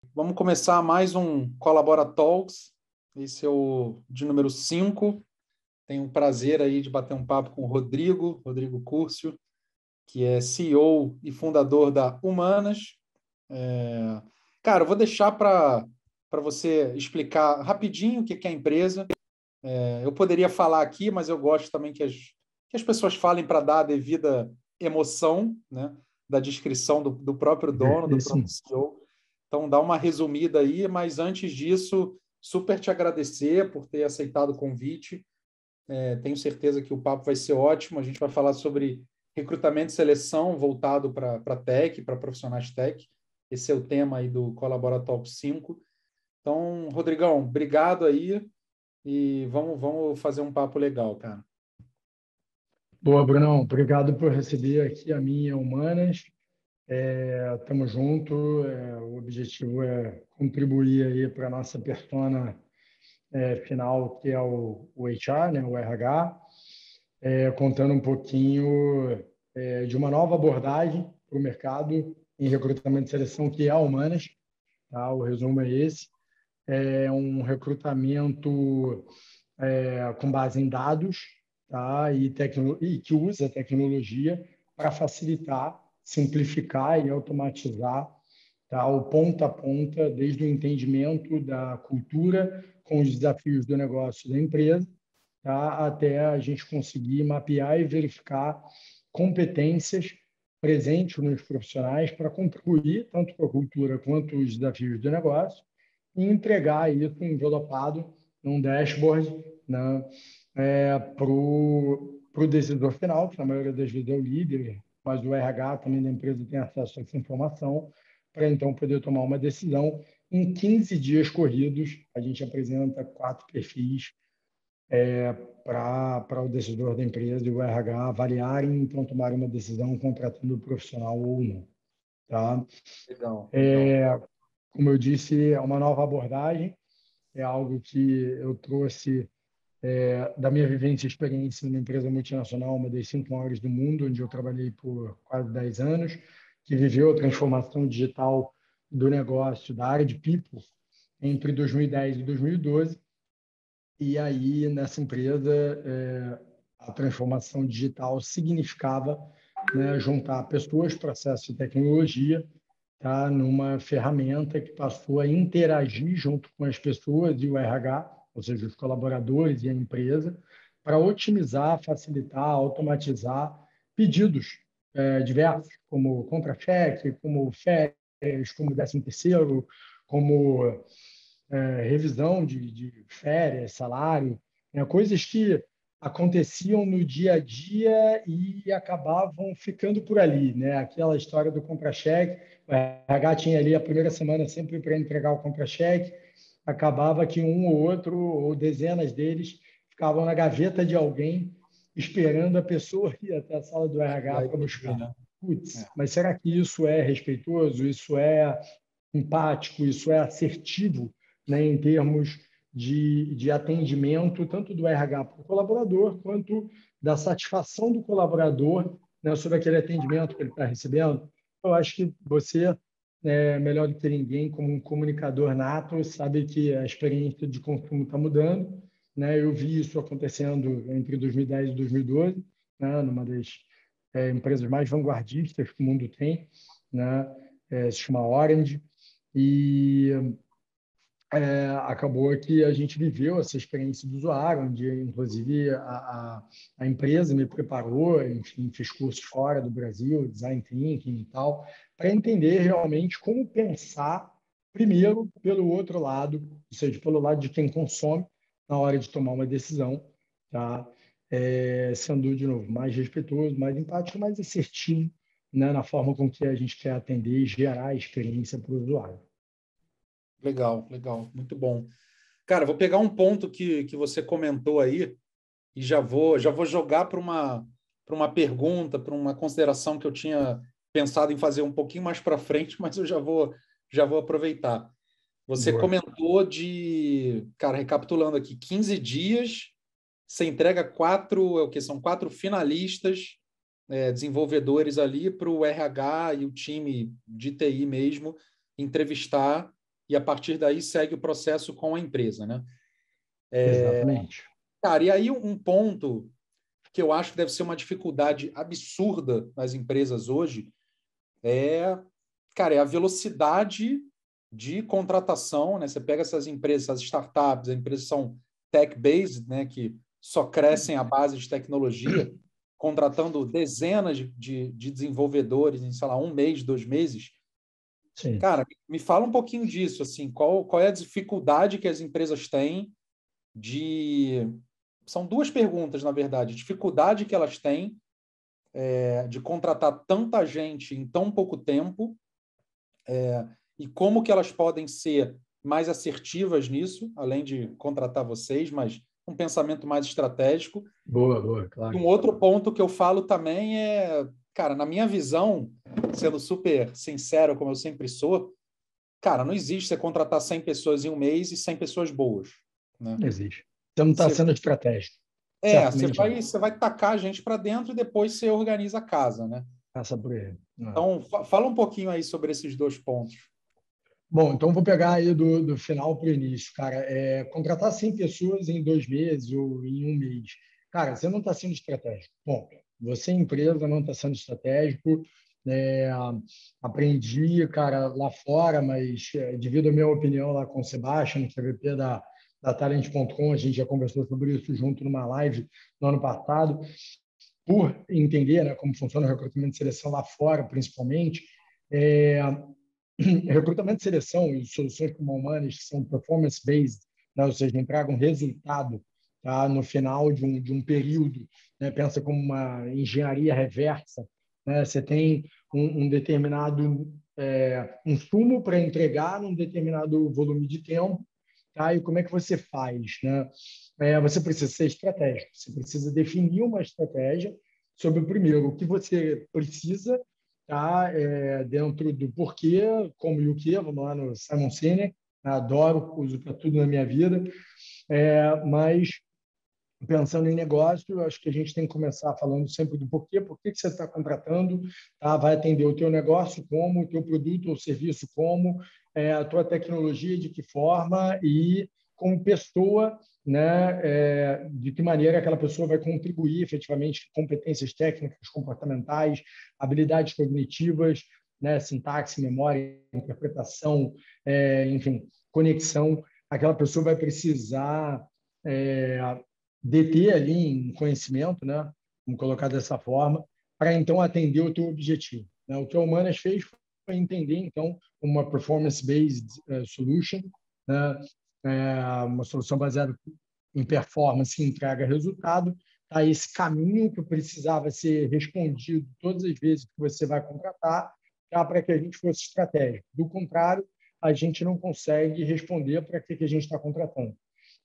Vamos começar mais um Colabora Talks. Esse é o de número 5. Tenho o prazer aí de bater um papo com o Rodrigo Curcio, que é CEO e fundador da Humanas. Cara, eu vou deixar para você explicar rapidinho o que é a empresa. Eu poderia falar aqui, mas eu gosto também que as pessoas falem para dar a devida emoção, né, da descrição do próprio dono, do próprio CEO. Então, dá uma resumida aí, mas antes disso, super te agradecer por ter aceitado o convite. Tenho certeza que o papo vai ser ótimo. A gente vai falar sobre recrutamento e seleção voltado para tech, para profissionais tech. Esse é o tema aí do Colabora Talk 5. Então, Rodrigão, obrigado aí e vamos fazer um papo legal, cara. Boa, Brunão. Obrigado por receber aqui a minha Humanas. Estamos juntos. O objetivo é contribuir aí para a nossa persona final, que é o HR, né, o RH, contando um pouquinho de uma nova abordagem para o mercado em recrutamento e seleção, que é a Humanas. Tá? O resumo é esse. É um recrutamento com base em dados, tá? E que usa tecnologia para facilitar, simplificar e automatizar, tá? O ponta a ponta, desde o entendimento da cultura com os desafios do negócio da empresa, tá? Até a gente conseguir mapear e verificar competências presentes nos profissionais para contribuir tanto com a cultura quanto os desafios do negócio e entregar isso envelopado num dashboard, né, para o decisor final, que na maioria das vezes é o líder, mas o RH também da empresa tem acesso a essa informação, para então poder tomar uma decisão. Em 15 dias corridos, a gente apresenta 4 perfis para o decisor da empresa e o RH avaliarem, então tomarem uma decisão contratando o profissional ou não. Tá? Legal. Como eu disse, é uma nova abordagem, é algo que eu trouxe da minha vivência e experiência numa empresa multinacional, uma das 5 maiores do mundo, onde eu trabalhei por quase 10 anos, que viveu a transformação digital do negócio, da área de people, entre 2010 e 2012. E aí, nessa empresa, a transformação digital significava, né, juntar pessoas, processos e tecnologia, tá, numa ferramenta que passou a interagir junto com as pessoas e o RH, ou seja, os colaboradores e a empresa, para otimizar, facilitar, automatizar pedidos diversos, como contra-cheque, como férias, como 13º, como revisão de férias, salário, né? Coisas que aconteciam no dia a dia e acabavam ficando por ali, né? Aquela história do contra-cheque, o RH tinha ali a primeira semana sempre para entregar o contra-cheque, acabava que um ou outro, ou dezenas deles, ficavam na gaveta de alguém esperando a pessoa ir até a sala do RH Vai para pedir, buscar. né? Putz, mas será que isso é respeitoso? Isso é empático, isso é assertivo, né, em termos de atendimento, tanto do RH para o colaborador, quanto da satisfação do colaborador, né, sobre aquele atendimento que ele está recebendo? Eu acho que você, melhor do que ninguém, como um comunicador nato, sabe que a experiência de consumo está mudando. Né? Eu vi isso acontecendo entre 2010 e 2012, né, numa das empresas mais vanguardistas que o mundo tem, né? Se chama Orange, e acabou que a gente viveu essa experiência do usuário, onde, inclusive, a empresa me preparou, enfim, fiz cursos fora do Brasil, design thinking e tal, para entender realmente como pensar, primeiro, pelo outro lado, ou seja, pelo lado de quem consome, na hora de tomar uma decisão, tá? Sendo, de novo, mais respeitoso, mais empático, mais assertivo, né, na forma com que a gente quer atender e gerar a experiência para o usuário. Legal, muito bom. Cara, vou pegar um ponto que você comentou aí e já vou jogar para uma pergunta, para uma consideração que eu tinha pensado em fazer um pouquinho mais para frente, mas eu já vou aproveitar. Você Boa. comentou cara, recapitulando aqui, 15 dias, você entrega 4, é o que são 4 finalistas, desenvolvedores ali para o RH e o time de TI mesmo entrevistar e a partir daí segue o processo com a empresa, né? Exatamente. Cara, e aí um ponto que eu acho que deve ser uma dificuldade absurda nas empresas hoje é, cara, é a velocidade de contratação, né? Você pega essas empresas, essas startups, as empresas são tech-based, né? Que só crescem à base de tecnologia, contratando dezenas de desenvolvedores em, sei lá, 1 mês, 2 meses. Sim. Cara, me fala um pouquinho disso, assim, qual é a dificuldade que as empresas têm de... São duas perguntas, na verdade. Dificuldade que elas têm de contratar tanta gente em tão pouco tempo e como que elas podem ser mais assertivas nisso, além de contratar vocês, mas um pensamento mais estratégico. Boa, boa, E claro. um outro ponto que eu falo também é, cara, na minha visão, sendo super sincero, como eu sempre sou, cara, não existe você contratar 100 pessoas em 1 mês e 100 pessoas boas, né? Não existe. Você não está Você, sendo estratégico. você Certamente vai, não. você vai tacar a gente para dentro e depois você organiza a casa, né? Passa por ele. Não. Então, fala um pouquinho aí sobre esses dois pontos. Bom, então vou pegar aí do final para o início, cara. Contratar 100 pessoas em 2 meses ou em 1 mês. Cara, você não está sendo estratégico. Bom, você, empresa, não está sendo estratégico. É, Aprendi, cara, lá fora, mas devido à minha opinião lá com o Sebastião, que é VP da Talent.com, a gente já conversou sobre isso junto numa live no ano passado, por entender, né, como funciona o recrutamento de seleção lá fora, principalmente. É, Recrutamento de seleção e soluções como a Humanas, que são performance-based, né? Ou seja, entregam resultado, tá? No final de um período. Né? Pensa como uma engenharia reversa. Né? Você tem um determinado insumo para entregar num determinado volume de tempo. Tá? E como é que você faz? Né? Você precisa ser estratégico, você precisa definir uma estratégia sobre, primeiro, o que você precisa, tá? Dentro do porquê, como e o que, vamos lá no Simon Sinek, adoro, uso para tudo na minha vida, mas pensando em negócio, eu acho que a gente tem que começar falando sempre do porquê, por que você está contratando, tá? Vai atender o teu negócio como, o teu produto ou serviço como, a tua tecnologia de que forma e como pessoa, né? De que maneira aquela pessoa vai contribuir efetivamente, competências técnicas, comportamentais, habilidades cognitivas, né? Sintaxe, memória, interpretação, enfim, conexão. Aquela pessoa vai precisar deter ali um conhecimento, né? Vamos colocar dessa forma, para então atender o teu objetivo. Né? O que a Humanas fez foi entender, então, uma performance-based solution, né? Uma solução baseada em performance que entrega resultado. Tá? Esse caminho que precisava ser respondido todas as vezes que você vai contratar, tá? Para que a gente fosse estratégico. Do contrário, a gente não consegue responder para que a gente está contratando.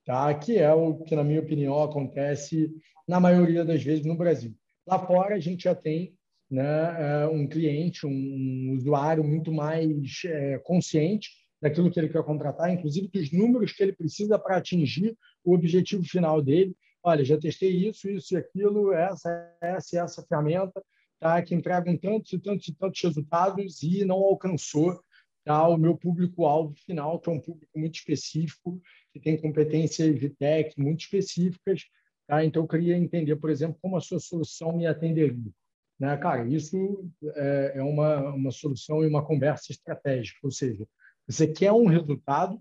Tá? Que é o que, na minha opinião, acontece na maioria das vezes no Brasil. Lá fora, a gente já tem, né, um cliente, um usuário muito mais consciente daquilo que ele quer contratar, inclusive dos números que ele precisa para atingir o objetivo final dele. Olha, já testei isso, isso e aquilo, essa ferramenta, tá? Que entrega tantos e tantos e tantos resultados e não alcançou, tá? O meu público-alvo final, que é um público muito específico, que tem competências de tech muito específicas. Tá? Então, eu queria entender, por exemplo, como a sua solução me atenderia. Né? Cara, isso é uma solução e uma conversa estratégica, ou seja, você quer um resultado,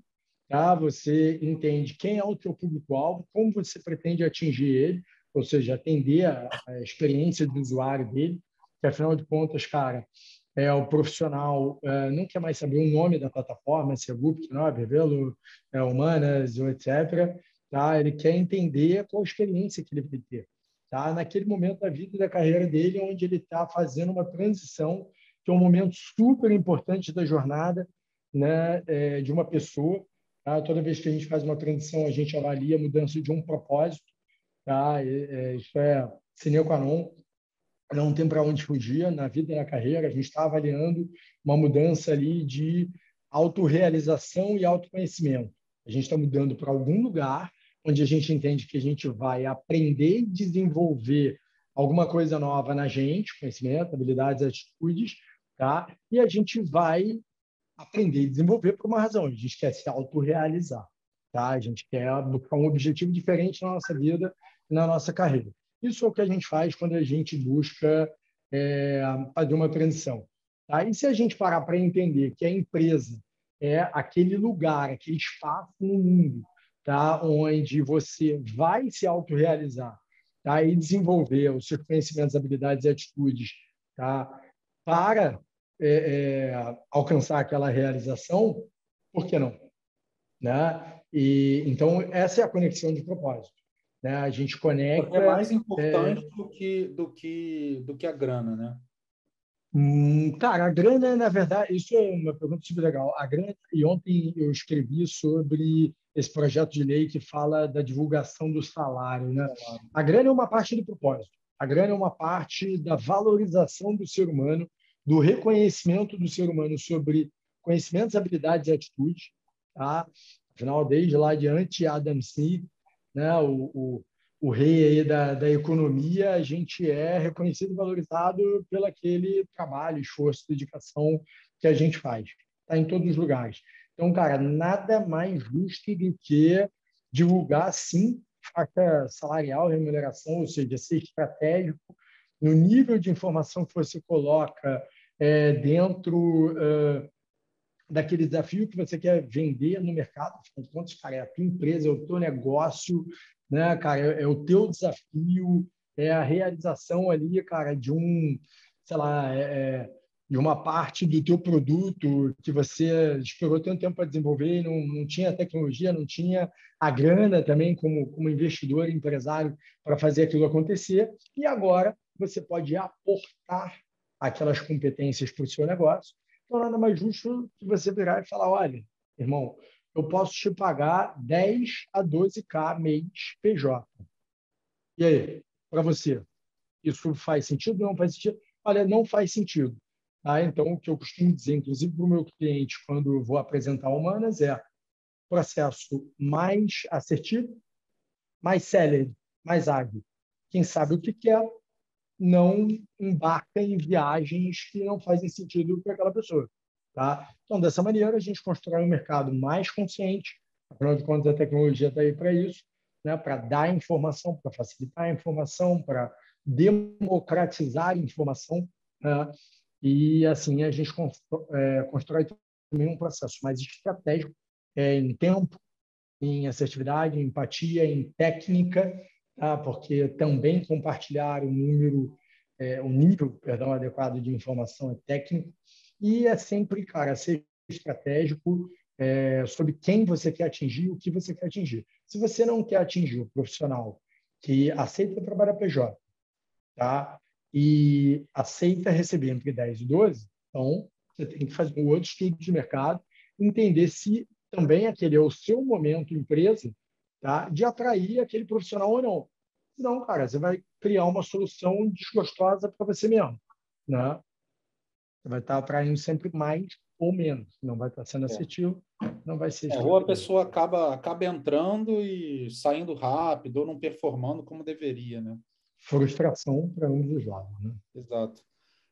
tá? Você entende quem é o teu público-alvo, como você pretende atingir ele, ou seja, atender a experiência do usuário dele, que afinal de contas, cara, o profissional não quer mais saber o nome da plataforma, se é Gupta, não, Revelo, Humanas, ou etc. Tá? Ele quer entender qual a experiência que ele vai ter. Tá? Naquele momento da vida e da carreira dele, onde ele está fazendo uma transição, que é um momento super importante da jornada, né, de uma pessoa. Tá? Toda vez que a gente faz uma transição, a gente avalia a mudança de um propósito. Tá? Isso é sine qua non, não tem para onde fugir na vida e na carreira. A gente está avaliando uma mudança ali de autorrealização e autoconhecimento. A gente está mudando para algum lugar onde a gente entende que a gente vai aprender e desenvolver alguma coisa nova na gente, conhecimento, habilidades, atitudes, tá? E a gente vai aprender e desenvolver por uma razão. A gente quer se autorrealizar, tá? A gente quer buscar um objetivo diferente na nossa vida e na nossa carreira. Isso é o que a gente faz quando a gente busca fazer uma transição. Tá? E se a gente parar para entender que a empresa é aquele lugar, aquele espaço no mundo, tá? Onde você vai se autorrealizar, tá? E desenvolver os seus conhecimentos, habilidades e atitudes, tá? Para alcançar aquela realização, por que não? Né? E, então, essa é a conexão de propósito. Né? A gente É conecta. mais importante do que a grana, né? Cara, a grana, na verdade, isso é uma pergunta super legal. A grana, e ontem eu escrevi sobre esse projeto de lei que fala da divulgação do salário, né? A grana é uma parte do propósito. A grana é uma parte da valorização do ser humano, do reconhecimento do ser humano sobre conhecimentos, habilidades e atitudes, tá? Afinal, desde lá adiante, Adam Smith, né? O rei aí da economia, a gente é reconhecido e valorizado pelo aquele trabalho, esforço, dedicação que a gente faz. Está em todos os lugares. Então, cara, nada mais justo do que divulgar, sim, faixa salarial, remuneração, ou seja, ser estratégico no nível de informação que você coloca dentro daquele desafio que você quer vender no mercado. Afinal de contas, cara, é a tua empresa, é o teu negócio, né, cara? É o teu desafio, é a realização ali, cara, de sei lá, de uma parte do teu produto que você esperou tanto tempo para desenvolver e não tinha tecnologia, não tinha a grana também como investidor, empresário, para fazer aquilo acontecer. E agora você pode aportar aquelas competências para o seu negócio. Então, nada mais justo que você virar e falar: olha, irmão, eu posso te pagar 10 a 12K mês PJ. E aí, para você, isso faz sentido? Não faz sentido? Olha, não faz sentido. Tá? Então, o que eu costumo dizer, inclusive para o meu cliente, quando eu vou apresentar Humanas, é processo mais assertivo, mais célere, mais ágil. Quem sabe o que quer, não embarca em viagens que não fazem sentido para aquela pessoa. Tá? Então, dessa maneira, a gente constrói um mercado mais consciente, afinal de contas, a tecnologia está aí para isso, né? Para dar informação, para facilitar a informação, para democratizar a informação, né? E, assim, a gente constrói também um processo mais estratégico em tempo, em assertividade, em empatia, em técnica, tá? Porque também compartilhar o nível, perdão, adequado de informação é técnico e é sempre, cara, ser estratégico sobre quem você quer atingir, o que você quer atingir. Se você não quer atingir o profissional que aceita trabalhar PJ, tá? E aceita receber entre 10 e 12, então você tem que fazer um outro estudo de mercado, entender se também aquele é o seu momento empresa, tá? De atrair aquele profissional ou não. Senão, cara, você vai criar uma solução desgostosa para você mesmo, né? Você vai estar atraindo sempre mais ou menos. Não vai estar sendo É. assertivo, não vai ser Ou a estratégico. pessoa acaba entrando e saindo rápido, ou não performando como deveria, né? Frustração para ambos os lados, né? Exato.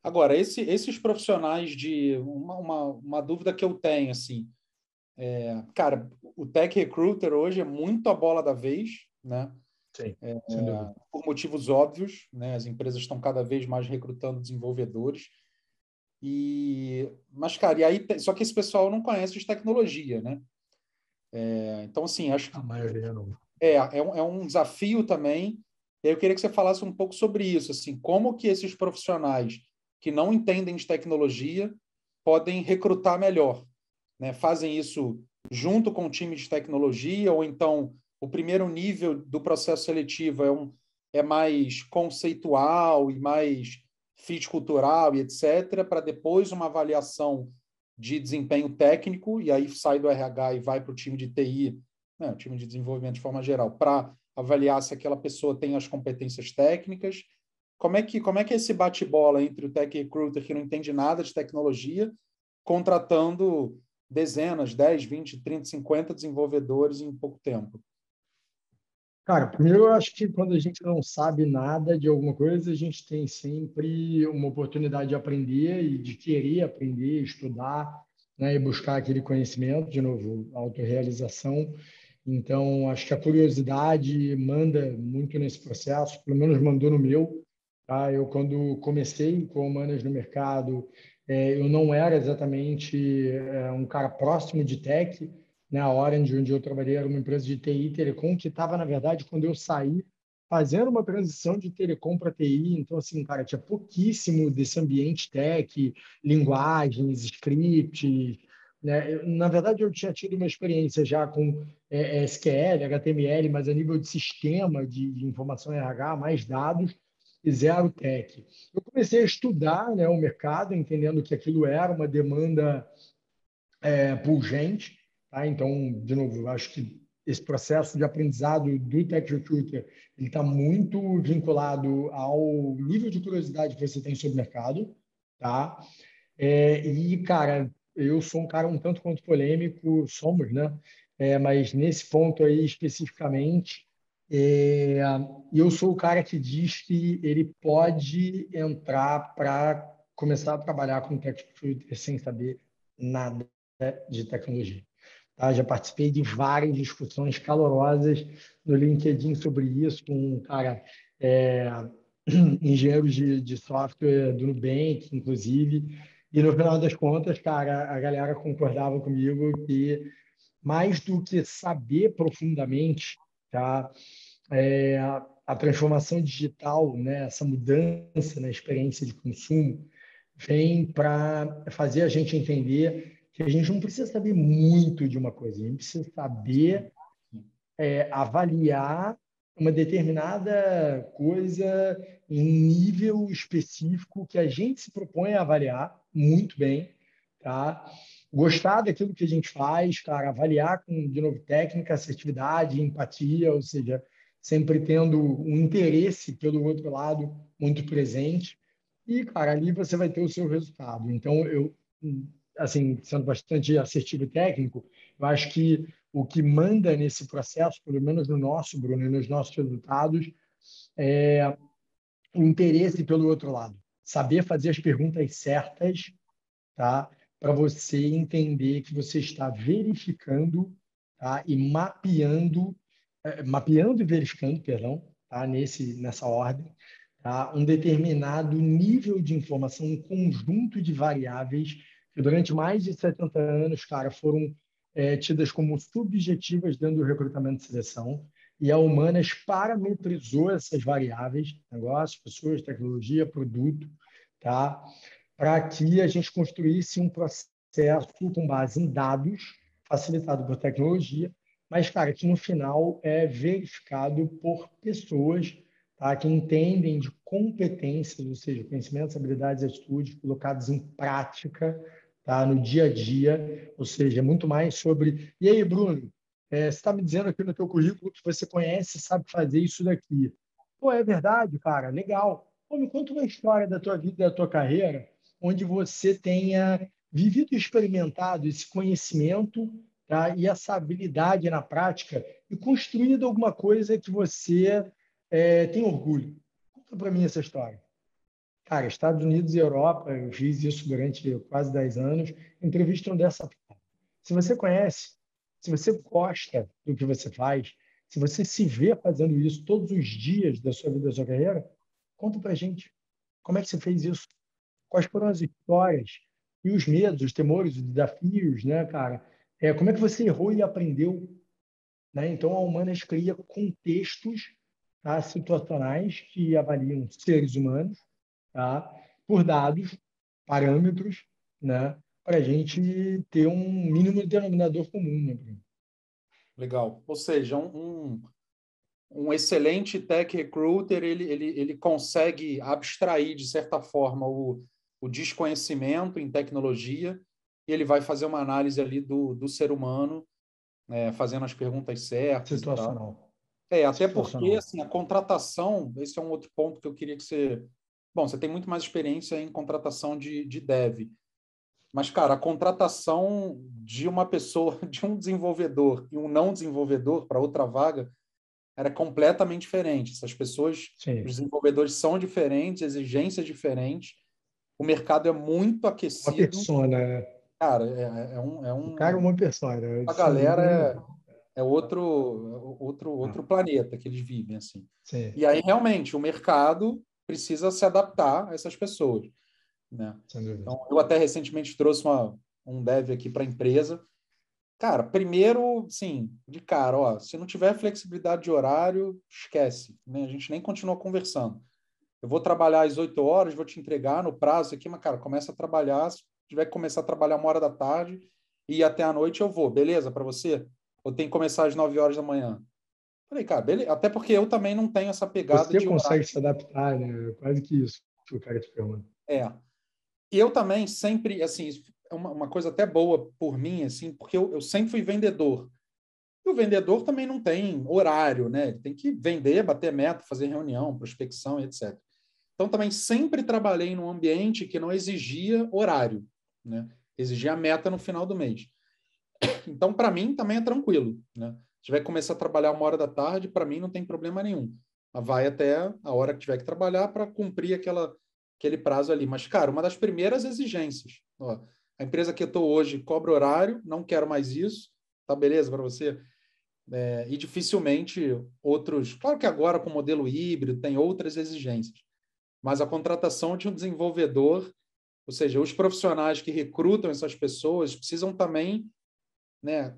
Agora, esses profissionais de... Uma dúvida que eu tenho, assim, cara, o Tech Recruiter hoje é muito a bola da vez, né? Sim, sem dúvida. Por motivos óbvios, né? As empresas estão cada vez mais recrutando desenvolvedores. Mas, cara, e aí, só que esse pessoal não conhece de tecnologia, né? Então, assim, acho A que maioria não. é um desafio também. E aí eu queria que você falasse um pouco sobre isso, assim, como que esses profissionais que não entendem de tecnologia podem recrutar melhor, né? Fazem isso junto com o time de tecnologia, ou então o primeiro nível do processo seletivo é mais conceitual e mais fit cultural e etc., para depois uma avaliação de desempenho técnico, e aí sai do RH e vai para o time de TI, né, o time de desenvolvimento de forma geral, para avaliar se aquela pessoa tem as competências técnicas. Como é que é esse bate-bola entre o tech recruiter que não entende nada de tecnologia, contratando dezenas, 10, 20, 30, 50 desenvolvedores em pouco tempo? Cara, primeiro eu acho que quando a gente não sabe nada de alguma coisa, a gente tem sempre uma oportunidade de aprender e de querer aprender, estudar, né, e buscar aquele conhecimento, de novo, autorrealização. Então, acho que a curiosidade manda muito nesse processo, pelo menos mandou no meu. Tá? Eu, quando comecei com humanas no mercado, eu não era exatamente um cara próximo de tech, né? A Orange, onde eu trabalhei, era uma empresa de TI, telecom, que estava, na verdade, quando eu saí, fazendo uma transição de telecom para TI. Então, assim, cara, tinha pouquíssimo desse ambiente tech, linguagens, scripts, né? Na verdade, eu tinha tido uma experiência já com SQL, HTML, mas a nível de sistema de informação RH, mais dados, e zero tech. Eu comecei a estudar, né, o mercado, entendendo que aquilo era uma demanda pungente. Tá? Então, de novo, eu acho que esse processo de aprendizado do Tech Recruiter ele está muito vinculado ao nível de curiosidade que você tem sobre o mercado. Tá? E, cara, eu sou um cara um tanto quanto polêmico, somos, né? Mas nesse ponto aí especificamente, é, eu sou o cara que diz que ele pode entrar para começar a trabalhar com tech recruiter sem saber nada de tecnologia. Tá? Já participei de várias discussões calorosas no LinkedIn sobre isso, com um cara, é, engenheiros de software do Nubank, inclusive, e no final das contas, cara, a galera concordava comigo que mais do que saber profundamente, tá? A transformação digital, né, essa mudança na experiência de consumo, vem para fazer a gente entender que a gente não precisa saber muito de uma coisa, a gente precisa saber avaliar uma determinada coisa em um nível específico que a gente se propõe a avaliar muito bem, tá? Gostar daquilo que a gente faz, cara, avaliar com, de novo, técnica, assertividade, empatia, ou seja, sempre tendo um interesse pelo outro lado muito presente. E, cara, ali você vai ter o seu resultado. Então, eu, assim, sendo bastante assertivo e técnico, eu acho que o que manda nesse processo, pelo menos no nosso, Bruno, e nos nossos resultados, é o interesse pelo outro lado. Saber fazer as perguntas certas, tá? Para você entender que você está verificando, tá? E mapeando e verificando, perdão, tá? Nessa ordem, tá? Um determinado nível de informação, um conjunto de variáveis que durante mais de 70 anos, cara, foram tidas como subjetivas dentro do recrutamento e seleção, e a Humanas parametrizou essas variáveis, negócio, pessoas, tecnologia, produto, tá? Para que a gente construísse um processo com base em dados, facilitado por tecnologia, mas, cara, que no final é verificado por pessoas, tá, que entendem de competências, ou seja, conhecimentos, habilidades e atitudes colocados em prática, tá, no dia a dia, ou seja, muito mais sobre... E aí, Bruno, você está me dizendo aqui no teu currículo que você conhece e sabe fazer isso daqui. Pô, é verdade, cara, legal. Pô, me conta uma história da tua vida, da tua carreira, onde você tenha vivido e experimentado esse conhecimento, tá? E essa habilidade na prática e construído alguma coisa que você tem orgulho. Conta para mim essa história. Cara, Estados Unidos e Europa, eu fiz isso durante quase 10 anos, entrevistam dessa forma. Se você conhece, se você gosta do que você faz, se você se vê fazendo isso todos os dias da sua vida, da sua carreira, conta para gente. Como é que você fez isso? Quais foram as histórias e os medos, os temores, os desafios, né, cara? Como é que você errou e aprendeu, né? Então, a Humanas cria contextos, tá, situacionais que avaliam seres humanos, tá, por dados, parâmetros, né, para a gente ter um mínimo denominador comum, né, Bruno? Legal. Ou seja, um excelente tech recruiter, ele consegue abstrair, de certa forma, o desconhecimento em tecnologia e ele vai fazer uma análise ali do ser humano, fazendo as perguntas certas e tal. Situacional. Até porque, Situacional. assim, a contratação, esse é um outro ponto que eu queria que você... Bom, você tem muito mais experiência em contratação de dev, mas, cara, a contratação de uma pessoa, de um desenvolvedor e um não desenvolvedor para outra vaga era completamente diferente. Essas pessoas, Sim. os desenvolvedores são diferentes, exigências diferentes, o mercado é muito Uma aquecido. persona, né? Cara, O cara é uma pessoa, né? a Sem dúvida galera nenhuma. é outro planeta que eles vivem, assim. Sim, E aí, realmente, o mercado precisa se adaptar a essas pessoas, né? sem dúvida. Então, eu até recentemente trouxe um dev aqui para a empresa. Cara, primeiro, sim, de cara, ó, se não tiver flexibilidade de horário, esquece, né? A gente nem continua conversando. Eu vou trabalhar às 8 horas, vou te entregar no prazo aqui, mas, cara, começa a trabalhar. Se tiver que começar a trabalhar 1 hora da tarde e ir até a noite, eu vou. Beleza para você? Ou tem que começar às 9 horas da manhã? Falei, cara, beleza. Até porque eu também não tenho essa pegada Você de horário. consegue se adaptar, né? Quase que isso que o cara te pergunta. É. E eu também sempre, assim, é uma coisa até boa por mim, assim, porque eu sempre fui vendedor. E o vendedor também não tem horário, né? Ele tem que vender, bater meta, fazer reunião, prospecção, etc. Então, também sempre trabalhei num ambiente que não exigia horário, né? Exigia a meta no final do mês. Então, para mim, também é tranquilo, né? Se tiver que começar a trabalhar 1 hora da tarde, para mim não tem problema nenhum. Vai até a hora que tiver que trabalhar para cumprir aquele prazo ali. Mas, cara, uma das primeiras exigências, ó, a empresa que eu estou hoje cobra horário, não quero mais isso, tá beleza para você? E dificilmente outros. Claro que agora com o modelo híbrido tem outras exigências, mas a contratação de um desenvolvedor, ou seja, os profissionais que recrutam essas pessoas precisam também, né,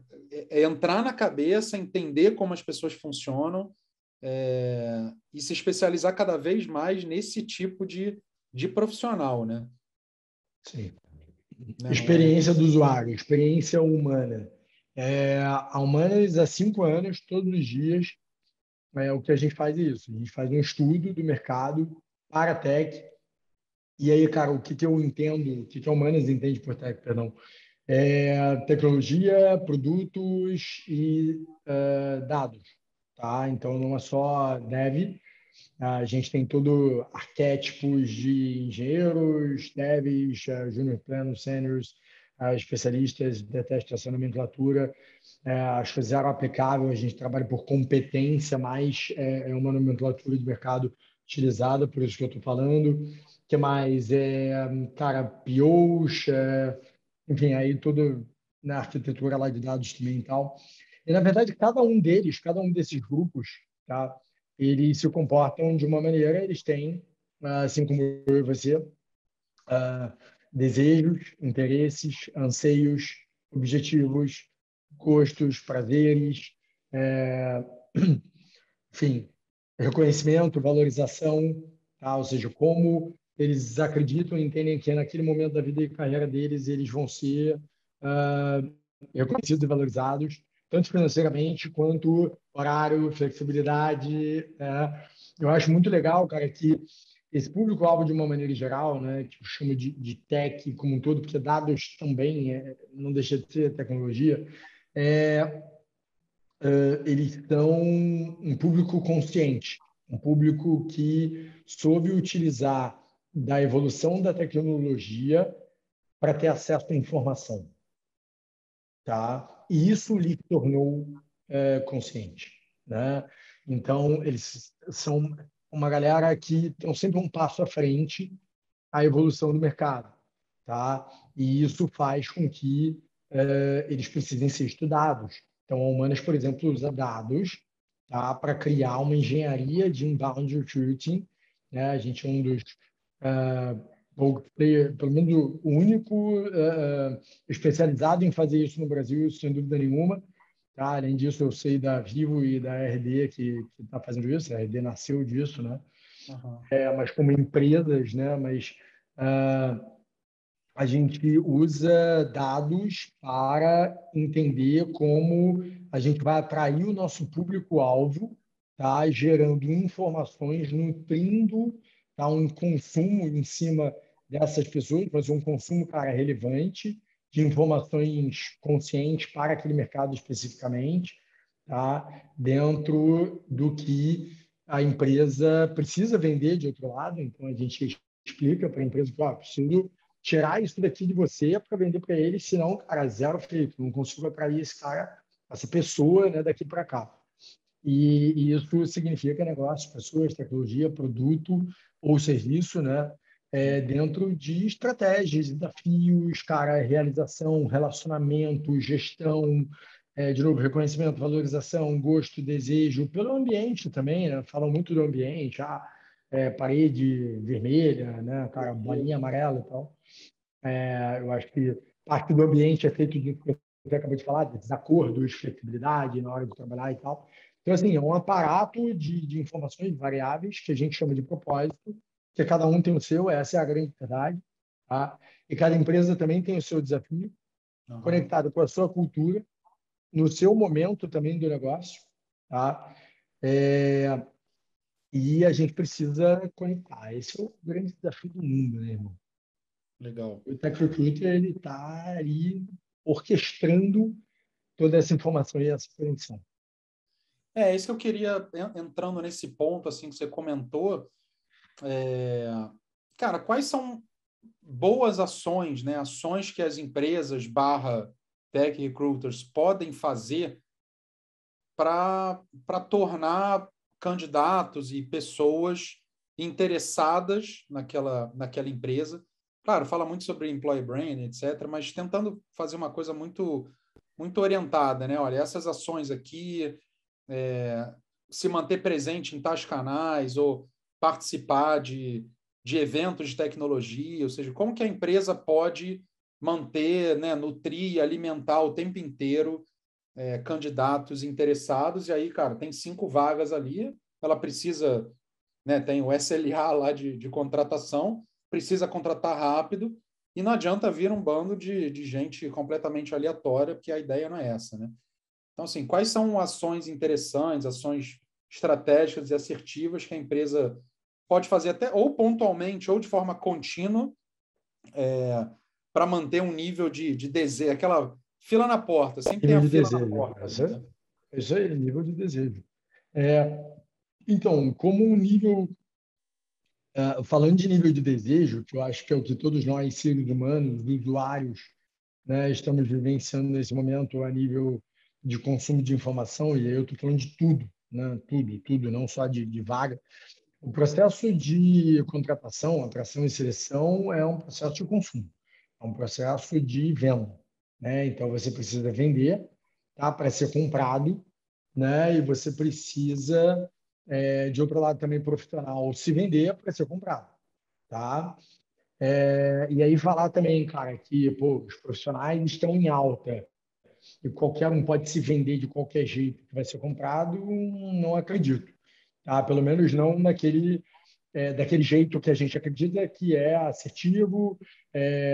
entrar na cabeça, entender como as pessoas funcionam, e se especializar cada vez mais nesse tipo de profissional, né? Sim. Não é. Experiência do usuário, experiência humana. A Humanas, há 5 anos, todos os dias, o que a gente faz é isso. A gente faz um estudo do mercado para a tech. E aí, cara, o que eu entendo, o que a Humanas entende por tech, perdão, é tecnologia, produtos e dados. Tá? Então, não é só dev. A gente tem todo arquétipos de engenheiros, devs, junior pleno, seniors, especialistas de teste, nomenclatura, as coisas zero aplicável, a gente trabalha por competência, mas é uma nomenclatura de mercado utilizada, por isso que eu estou falando. O que mais? Cara, POs, enfim, aí tudo na arquitetura lá de dados também e tal. E, na verdade, cada um desses grupos, tá? Eles se comportam de uma maneira, eles têm, assim como eu e você, desejos, interesses, anseios, objetivos, gostos, prazeres, é, enfim, reconhecimento, valorização, tá? Ou seja, como eles acreditam e entendem que naquele momento da vida e carreira deles eles vão ser reconhecidos e valorizados, tanto financeiramente quanto horário, flexibilidade. Eu acho muito legal, cara, que esse público-alvo, de uma maneira geral, né, que eu chamo de tech como um todo, porque dados também não deixa de ser tecnologia, é, eles são um público consciente, um público que soube utilizar da evolução da tecnologia para ter acesso à informação, tá? E isso lhe tornou consciente, né? Então, eles são uma galera que estão sempre um passo à frente à evolução do mercado, tá? E isso faz com que eles precisem ser estudados. Então, a Humanas, por exemplo, usa dados, tá, para criar uma engenharia de inbound recruiting, né? A gente é um dos pelo menos o único especializado em fazer isso no Brasil, sem dúvida nenhuma. Tá? Além disso, eu sei da Vivo e da RD que está fazendo isso. A RD nasceu disso, né? Uhum. Mas como empresas, né? Mas a gente usa dados para entender como a gente vai atrair o nosso público-alvo, tá? Gerando informações, nutrindo, tá? Um consumo em cima dessas pessoas, fazer um consumo, cara, relevante, de informações conscientes para aquele mercado especificamente, tá? Dentro do que a empresa precisa vender de outro lado. Então, a gente explica para a empresa que, preciso tirar isso daqui de você para vender para ele, senão, cara, zero feito, não consigo atrair esse cara, essa pessoa, né, daqui para cá. E isso significa negócio, pessoas, tecnologia, produto ou serviço, né, dentro de estratégias, desafios, cara, realização, relacionamento, gestão, de novo, reconhecimento, valorização, gosto, desejo, pelo ambiente também, né? Falam muito do ambiente, parede vermelha, né, cara, bolinha amarela e tal. Eu acho que parte do ambiente é feito de que você acabou de falar, de desacordos, flexibilidade na hora de trabalhar e tal. Então, assim, é um aparato de informações variáveis que a gente chama de propósito, que cada um tem o seu, essa é a grande verdade, tá? E cada empresa também tem o seu desafio, conectado com a sua cultura, no seu momento também do negócio, tá? E a gente precisa conectar. Esse é o grande desafio do mundo, né, irmão? Legal. O Tech Recruiter ele está ali orquestrando toda essa informação e essa conexão. Isso que eu queria, entrando nesse ponto assim que você comentou, cara, quais são boas ações, né? Ações que as empresas barra tech recruiters podem fazer para tornar candidatos e pessoas interessadas naquela empresa. Claro, fala muito sobre employer brand, etc., mas tentando fazer uma coisa muito, muito orientada, né? Olha, essas ações aqui, se manter presente em tais canais ou participar de eventos de tecnologia, ou seja, como que a empresa pode manter, né, nutrir, alimentar o tempo inteiro candidatos interessados, e aí, cara, tem 5 vagas ali, ela precisa, né, tem o SLA lá de contratação, precisa contratar rápido, e não adianta vir um bando de gente completamente aleatória, porque a ideia não é essa, né? Então, assim, quais são ações interessantes, ações estratégicas e assertivas que a empresa pode fazer até ou pontualmente ou de forma contínua para manter um nível de desejo, aquela fila na porta, sempre tem Nível a de fila na desejo. porta ali, né? Isso aí, nível de desejo. Então, como um nível. Falando de nível de desejo, que eu acho que é o que todos nós, seres humanos, usuários, né, estamos vivenciando nesse momento a nível de consumo de informação, e aí eu estou falando de tudo, né? Tudo, tudo, não só de vaga. O processo de contratação, atração e seleção é um processo de consumo, é um processo de venda, né? Então você precisa vender, tá, para ser comprado, né? E você precisa, de outro lado também profissional, se vender para ser comprado, tá? E aí falar também, cara, que pô, os profissionais estão em alta e qualquer um pode se vender de qualquer jeito que vai ser comprado, não acredito, tá? Pelo menos não daquele jeito que a gente acredita que é assertivo,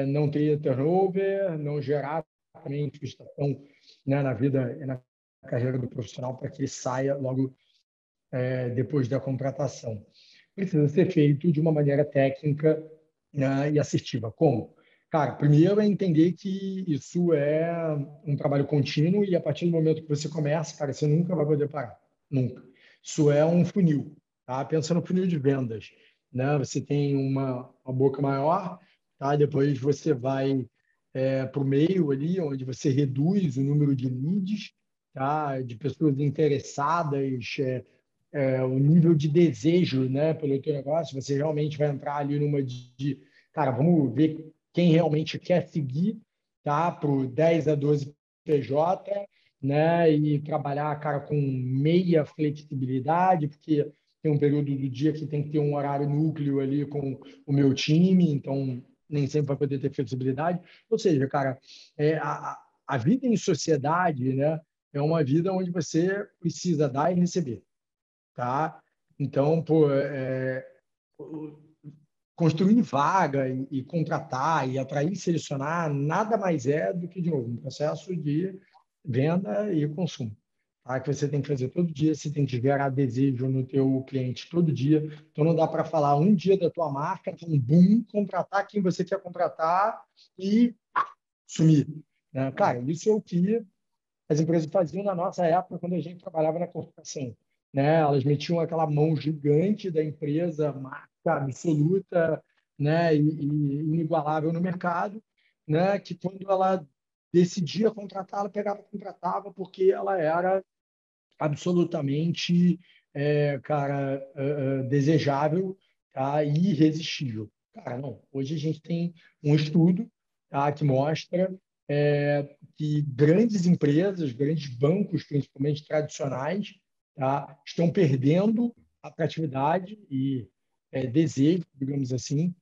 não ter turnover, não gerar também frustração, né, na vida e na carreira do profissional para que ele saia logo depois da contratação. Precisa ser feito de uma maneira técnica, né, e assertiva. Como? Cara, primeiro é entender que isso é um trabalho contínuo e a partir do momento que você começa, cara, você nunca vai poder parar. Nunca. Isso é um funil, tá? Pensa no funil de vendas, né? Você tem uma boca maior, tá? Depois você vai para o meio ali, onde você reduz o número de leads, tá? De pessoas interessadas, o nível de desejo, né, pelo teu negócio. Você realmente vai entrar ali numa cara, vamos ver quem realmente quer seguir, tá, para o 10 a 12 PJ, né, e trabalhar, cara, com meia flexibilidade, porque tem um período do dia que tem que ter um horário núcleo ali com o meu time, então nem sempre vai poder ter flexibilidade. Ou seja, cara, a vida em sociedade, né, é uma vida onde você precisa dar e receber, tá? Então, pô, construir vaga e contratar e atrair e selecionar nada mais é do que, de novo, um processo de venda e consumo, tá? Que você tem que fazer todo dia, você tem que gerar desejo no teu cliente todo dia. Então, não dá para falar um dia da tua marca, um boom, contratar quem você quer contratar e sumir, né? Cara, isso é o que as empresas faziam na nossa época, quando a gente trabalhava na corporação, né? Elas metiam aquela mão gigante da empresa, marca absoluta, né? E inigualável no mercado, né? Que quando ela decidia contratar, ela pegava e contratava porque ela era absolutamente, desejável, tá? E irresistível. Cara, não. Hoje a gente tem um estudo, tá, que mostra que grandes empresas, grandes bancos, principalmente tradicionais, tá, estão perdendo atratividade e desejo, digamos assim,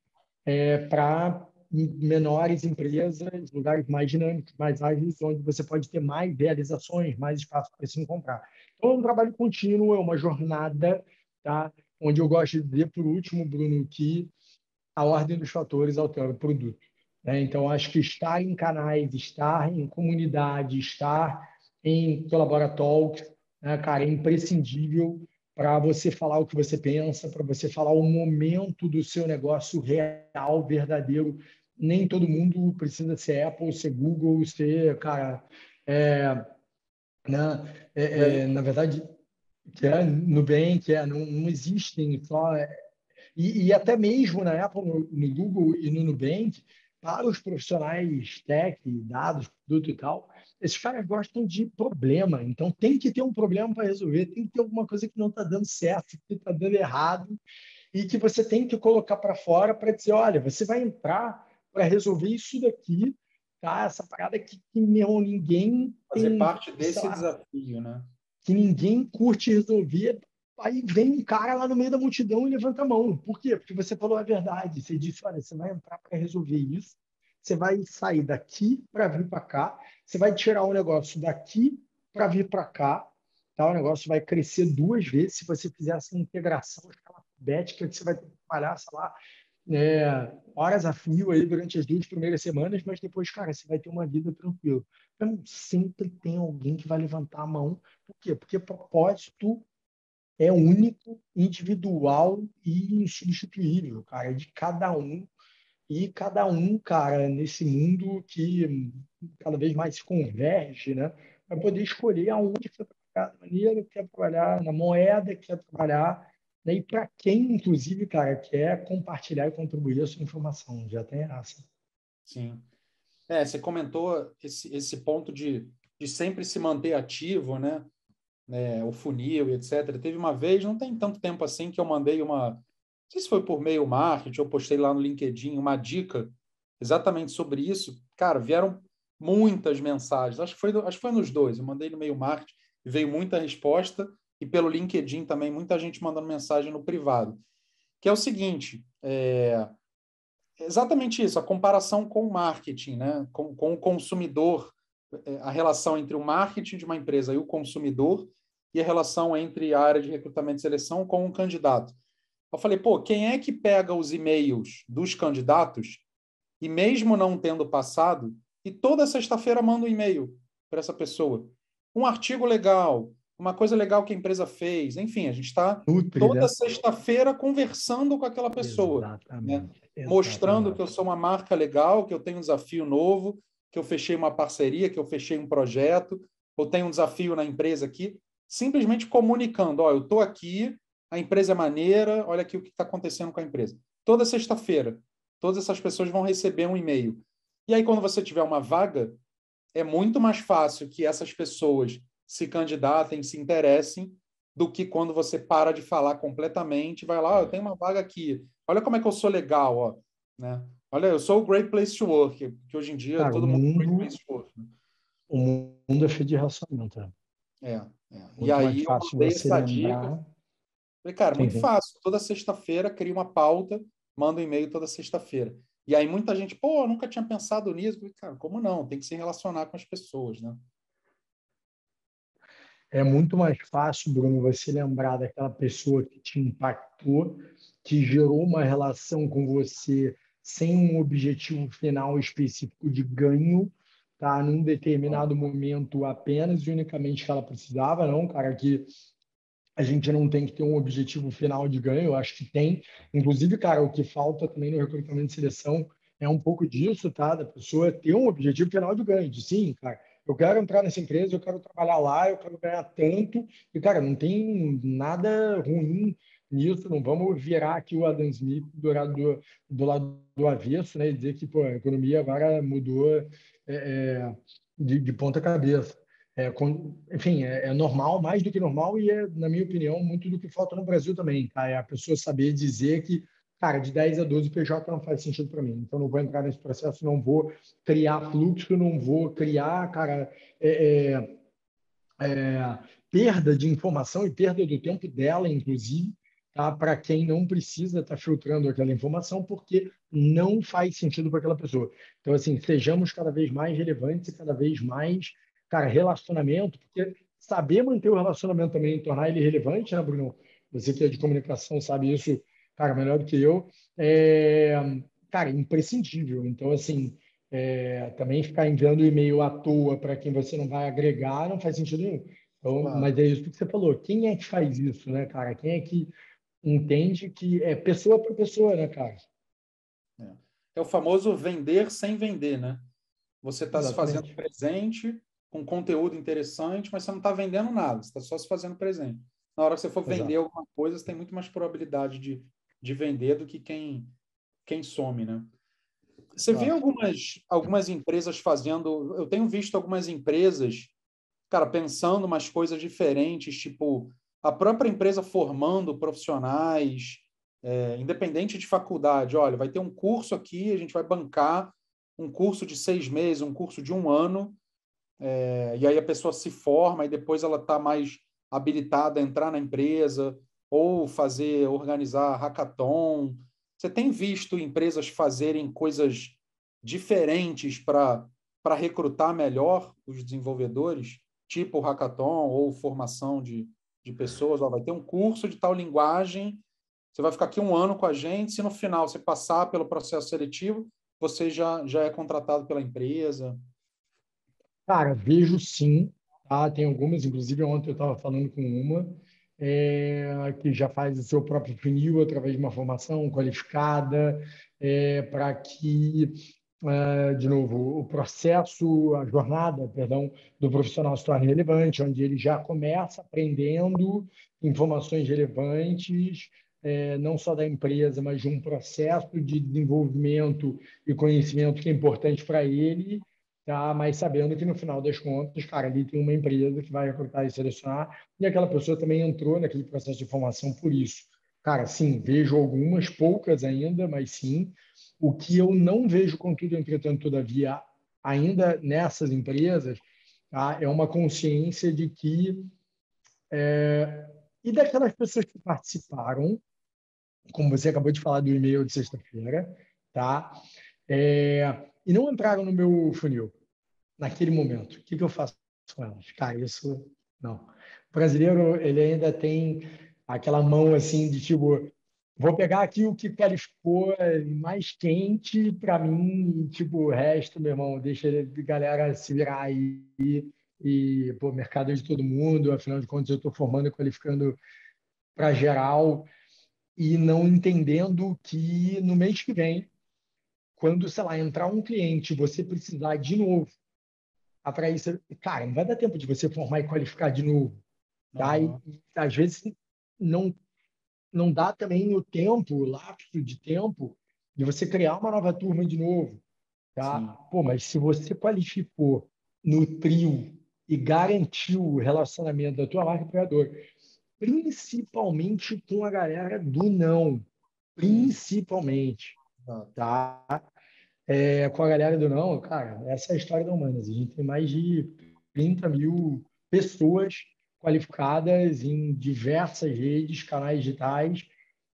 para menores empresas, lugares mais dinâmicos, mais ágeis, onde você pode ter mais realizações, mais espaço para se encontrar. Então, é um trabalho contínuo, é uma jornada, tá? Onde eu gosto de dizer, por último, Bruno, que a ordem dos fatores altera o produto, né? Então, acho que estar em canais, estar em comunidade, estar em Colaboratalks, né, cara, é imprescindível para você falar o que você pensa, para você falar o momento do seu negócio real, verdadeiro. Nem todo mundo precisa ser Apple, ser Google, ser, cara, é, né, É, na verdade, que é Nubank, não existem só e até mesmo na Apple, no Google e no Nubank, para os profissionais tech, dados, produto e tal, esses caras gostam de problema. Então, tem que ter um problema para resolver, tem que ter alguma coisa que não está dando certo, que está dando errado, e que você tem que colocar para fora para dizer: olha, você vai entrar para resolver isso daqui, tá? Essa parada que meu, ninguém fazer tem, parte sei desse lá, desafio, né? que ninguém curte resolver. Aí vem um cara lá no meio da multidão e levanta a mão. Por quê? Porque você falou a verdade. Você disse: olha, você vai entrar para resolver isso, você vai sair daqui para vir para cá, você vai tirar o negócio daqui para vir para cá, tá? O negócio vai crescer duas vezes se você fizer essa integração alfabética que você vai ter que trabalhar, sei lá, horas a fio aí durante as 2 primeiras semanas, mas depois, cara, você vai ter uma vida tranquila. Então, sempre tem alguém que vai levantar a mão. Por quê? Porque propósito é único, individual e insubstituível, cara, é de cada um. E cada um, cara, nesse mundo que cada vez mais se converge, né? Vai poder escolher aonde quer trabalhar, da maneira que quer trabalhar, na moeda que quer trabalhar, né? E para quem, inclusive, cara, quer compartilhar e contribuir a sua informação. Já tem essa. Sim. Você comentou esse ponto de sempre se manter ativo, né? O funil e etc. Teve uma vez, não tem tanto tempo assim, que eu mandei não sei se foi por meio marketing, eu postei lá no LinkedIn uma dica exatamente sobre isso. Cara, vieram muitas mensagens, acho que foi nos dois, eu mandei no meio marketing e veio muita resposta, e pelo LinkedIn também, muita gente mandando mensagem no privado, que é o seguinte, exatamente isso, a comparação com o marketing, né? Com o consumidor, a relação entre o marketing de uma empresa e o consumidor, e a relação entre a área de recrutamento e seleção com o candidato. Eu falei, pô, quem é que pega os e-mails dos candidatos e mesmo não tendo passado, e toda sexta-feira manda um e-mail para essa pessoa? Um artigo legal, uma coisa legal que a empresa fez, enfim, a gente está Nutri, toda né? sexta-feira conversando com aquela pessoa, né? Exatamente, Mostrando que exatamente. eu sou uma marca legal, que eu tenho um desafio novo, que eu fechei uma parceria, que eu fechei um projeto, ou tenho um desafio na empresa aqui, simplesmente comunicando, ó, eu estou aqui, a empresa é maneira, olha aqui o que está acontecendo com a empresa. Toda sexta-feira, todas essas pessoas vão receber um e-mail. E aí, quando você tiver uma vaga, é muito mais fácil que essas pessoas se candidatem, se interessem, do que quando você para de falar completamente, vai lá, eu tenho uma vaga aqui, olha como é que eu sou legal, ó, né? Olha, eu sou o Great Place to Work, que hoje em dia Cara, todo mundo é Great Place to Work, né? o mundo é feito de relacionamento. Né? É, é. E Muito mais aí eu fácil mandei você essa dica, lembrar. falei, cara, Sim, muito sim. fácil, toda sexta-feira cria uma pauta, manda um e-mail toda sexta-feira. E aí muita gente, pô, eu nunca tinha pensado nisso. Eu falei, cara, como não? Tem que se relacionar com as pessoas, né? É muito mais fácil, Bruno, você lembrar daquela pessoa que te impactou, que gerou uma relação com você sem um objetivo final específico de ganho, tá? Num determinado momento apenas e unicamente que ela precisava, não, cara, que a gente não tem que ter um objetivo final de ganho, eu acho que tem. Inclusive, cara, o que falta também no recrutamento de seleção é um pouco disso, tá? Da pessoa ter um objetivo final de ganho. De sim, cara, eu quero entrar nessa empresa, eu quero trabalhar lá, eu quero ganhar tanto. E, cara, não tem nada ruim nisso, não vamos virar aqui o Adam Smith do lado do avesso, né? E dizer que, pô, a economia agora mudou de ponta cabeça. Enfim, é normal, mais do que normal, e é, na minha opinião, muito do que falta no Brasil também, tá? É a pessoa saber dizer que, cara, de 10 a 12 PJ não faz sentido para mim. Então, não vou entrar nesse processo, não vou criar fluxo, não vou criar, cara, perda de informação e perda do tempo dela, inclusive, tá? Para quem não precisa estar filtrando aquela informação, porque não faz sentido para aquela pessoa. Então, assim, sejamos cada vez mais relevantes e cada vez mais, cara, relacionamento, porque saber manter o relacionamento também, tornar ele relevante, né, Bruno? Você que é de comunicação sabe isso, cara, melhor do que eu. É, cara, imprescindível. Então, assim, também ficar enviando e-mail à toa para quem você não vai agregar não faz sentido nenhum. Então, Claro. mas é isso que você falou. Quem é que faz isso, né, cara? Quem é que entende que é pessoa para pessoa, né, cara? É. É o famoso vender sem vender, né? Você está se fazendo Exatamente. presente com conteúdo interessante, mas você não está vendendo nada, você está só se fazendo presente. Na hora que você for vender Exato. alguma coisa, você tem muito mais probabilidade de vender do que quem some, né? Você vê Exato. algumas empresas fazendo. Eu tenho visto algumas empresas, cara, pensando umas coisas diferentes, tipo a própria empresa formando profissionais, independente de faculdade. Olha, vai ter um curso aqui, a gente vai bancar um curso de 6 meses, um curso de um ano, e aí a pessoa se forma e depois ela está mais habilitada a entrar na empresa ou organizar hackathon. Você tem visto empresas fazerem coisas diferentes para recrutar melhor os desenvolvedores, tipo hackathon ou formação de pessoas? Ó, vai ter um curso de tal linguagem, você vai ficar aqui um ano com a gente, se no final você passar pelo processo seletivo, você já é contratado pela empresa. Cara, vejo sim, tá? Tem algumas, inclusive ontem eu estava falando com uma que já faz o seu próprio funil através de uma formação qualificada, para que, de novo, o processo, a jornada, perdão, do profissional se torne relevante, onde ele já começa aprendendo informações relevantes, não só da empresa, mas de um processo de desenvolvimento e conhecimento que é importante para ele, tá? Mas sabendo que no final das contas, cara, ali tem uma empresa que vai recrutar e selecionar, e aquela pessoa também entrou naquele processo de formação por isso. Cara, sim, vejo algumas, poucas ainda, mas sim. O que eu não vejo, contudo, entretanto, todavia, ainda nessas empresas, tá? É uma consciência de que, e daquelas pessoas que participaram, como você acabou de falar do e-mail de sexta-feira, tá? E não entraram no meu funil naquele momento. O que eu faço com elas? Cara, isso não. O brasileiro, ele ainda tem aquela mão assim de tipo, vou pegar aqui o que qualificou mais quente para mim, e, tipo, o resto, meu irmão, deixa a galera se virar aí e, pô, mercado é de todo mundo, afinal de contas eu estou formando e qualificando para geral e não entendendo que no mês que vem, quando, sei lá, entrar um cliente, você precisar de novo atrair, cara, não vai dar tempo de você formar e qualificar de novo, tá? Uhum. E às vezes não não dá também o tempo, o lapso de tempo de você criar uma nova turma de novo, tá? Sim. Pô, mas se você qualificou, nutriu e garantiu o relacionamento da tua marca empregadora, principalmente com a galera do não, Uhum. principalmente, Exato. tá? Com a galera do não, cara, essa é a história da Humanas. A gente tem mais de 30 mil pessoas qualificadas em diversas redes, canais digitais,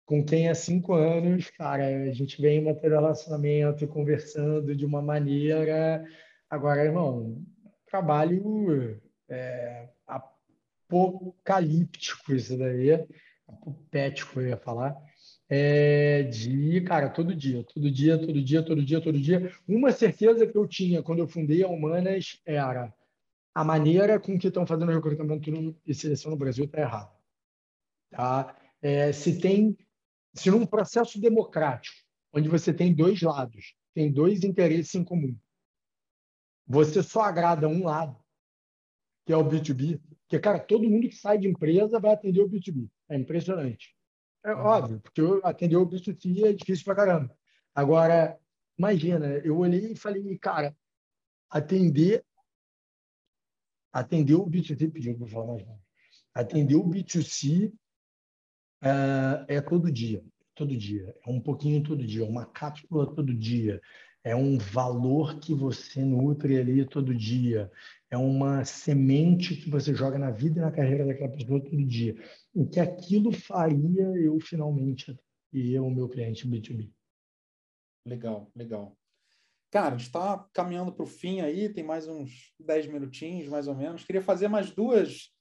com quem há 5 anos, cara, a gente vem mantendo relacionamento, conversando de uma maneira. Agora, irmão, trabalho apocalíptico isso daí, apopético eu ia falar, de, cara, todo dia, todo dia, todo dia, todo dia, todo dia. Uma certeza que eu tinha quando eu fundei a Humanas era a maneira com que estão fazendo o recrutamento e seleção no Brasil está errada. Tá? Se num processo democrático, onde você tem dois lados, tem dois interesses em comum, você só agrada um lado, que é o B2B, porque, cara, todo mundo que sai de empresa vai atender o B2B. É impressionante. É Uhum. óbvio, porque eu atender o B2C é difícil pra caramba. Agora, imagina, eu olhei e falei, cara, atender, atender o B2C, pediu para falar mais, atender o B2C é todo dia. todo dia, é um pouquinho todo dia, uma cápsula todo dia, é um valor que você nutre ali todo dia, é uma semente que você joga na vida e na carreira daquela pessoa todo dia. O que aquilo faria eu finalmente e o meu cliente B2B. Legal, legal. Cara, a gente está caminhando para o fim aí, tem mais uns 10 minutinhos, mais ou menos. Queria fazer mais duas